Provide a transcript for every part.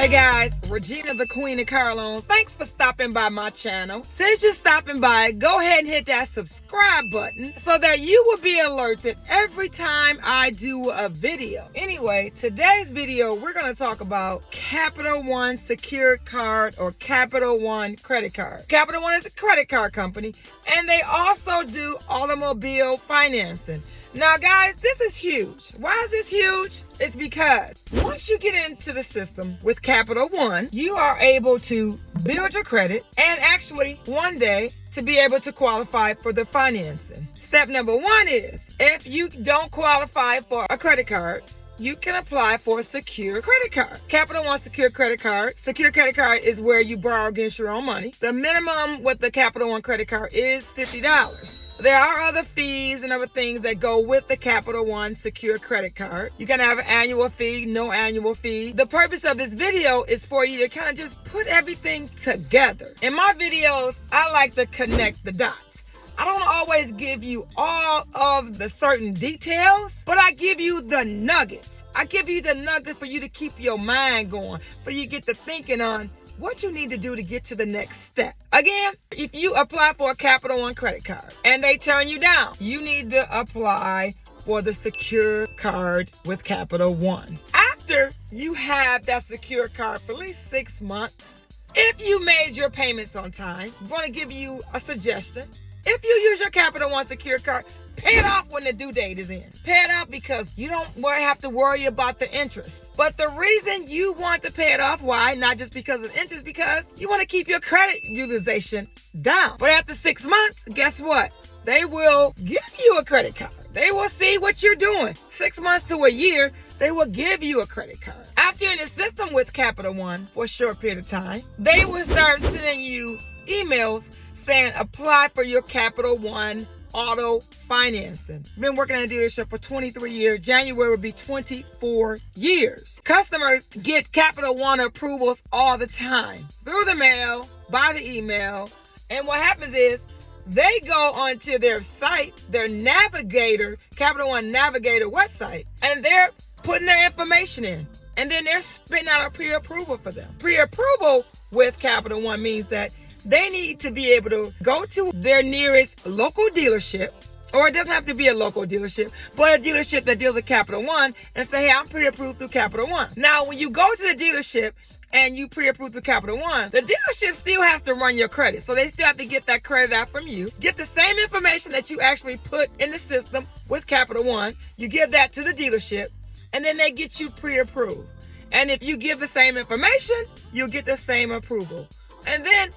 Hey guys, Regina, the queen of car loans. Thanks for stopping by my channel. Since you're stopping by, go ahead and hit that subscribe button so that you will be alerted every time I do a video. Anyway, today's video, we're going to talk about Capital One secured card or Capital One credit card. Capital One is a credit card company, and they also do automobile financing. Now guys, this is huge. Why is this huge? It's because once you get into the system with Capital One, you are able to build your credit and actually one day to be able to qualify for the financing. Step number one is if you don't qualify for a credit card, you can apply for a secure credit card. Capital One secure credit card. Secure credit card is where you borrow against your own money. The minimum with the Capital One credit card is $50. There are other fees and other things that go with the Capital One secure credit card. You can have an annual fee, no annual fee. The purpose of this video is for you to kind of just put everything together. In my videos, I like to connect the dots. I don't always give you all of the certain details, but I give you the nuggets. I give you the nuggets for you to keep your mind going, for you to get to thinking on what you need to do to get to the next step. Again, if you apply for a Capital One credit card and they turn you down, you need to apply for the secure card with Capital One. After you have that secure card for at least 6 months, if you made your payments on time, I'm going to give you a suggestion. If you use your Capital One secure card, pay it off when the due date is in. Pay it off because you don't have to worry about the interest. But the reason you want to pay it off, why? Not just because of the interest, because you want to keep your credit utilization down. But after 6 months, guess what? They will give you a credit card. They will see what you're doing. 6 months to a year, they will give you a credit card. After you're in the system with Capital One for a short period of time, they will start sending you emails saying apply for your Capital One auto financing. Been working at a dealership for 23 years. January will be 24 years. Customers get Capital One approvals all the time through the mail, by the email. And what happens is they go onto their site, their Navigator, Capital One Navigator website, and they're putting their information in. And then they're spitting out a pre-approval for them. Pre-approval with Capital One means that they need to be able to go to their nearest local dealership, or it doesn't have to be a local dealership, but a dealership that deals with Capital One and say, hey, I'm pre-approved through Capital One. Now, when you go to the dealership and you pre-approved through Capital One, the dealership still has to run your credit. So they still have to get that credit out from you, get the same information that you actually put in the system with Capital One. You give that to the dealership, and then they get you pre-approved. And if you give the same information, you'll get the same approval. And then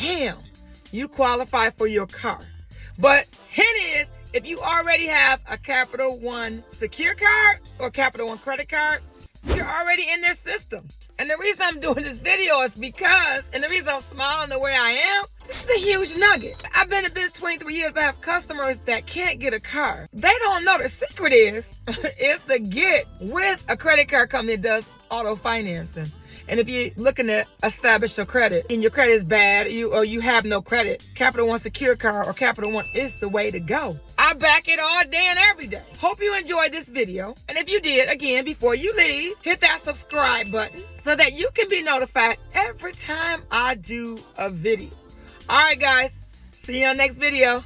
bam, you qualify for your car. But hint is, if you already have a Capital One secure card or Capital One credit card, you're already in their system. And the reason I'm doing this video is because, and the reason I'm smiling the way I am, this is a huge nugget. I've been in business 23 years, but I have customers that can't get a car. They don't know the secret is to get with a credit card company that does auto financing. And if you're looking to establish your credit and your credit is bad or you have no credit, Capital One secure card or Capital One is the way to go. I back it all day and every day. Hope you enjoyed this video. And if you did, again, before you leave, hit that subscribe button so that you can be notified every time I do a video. All right, guys. See you on the next video.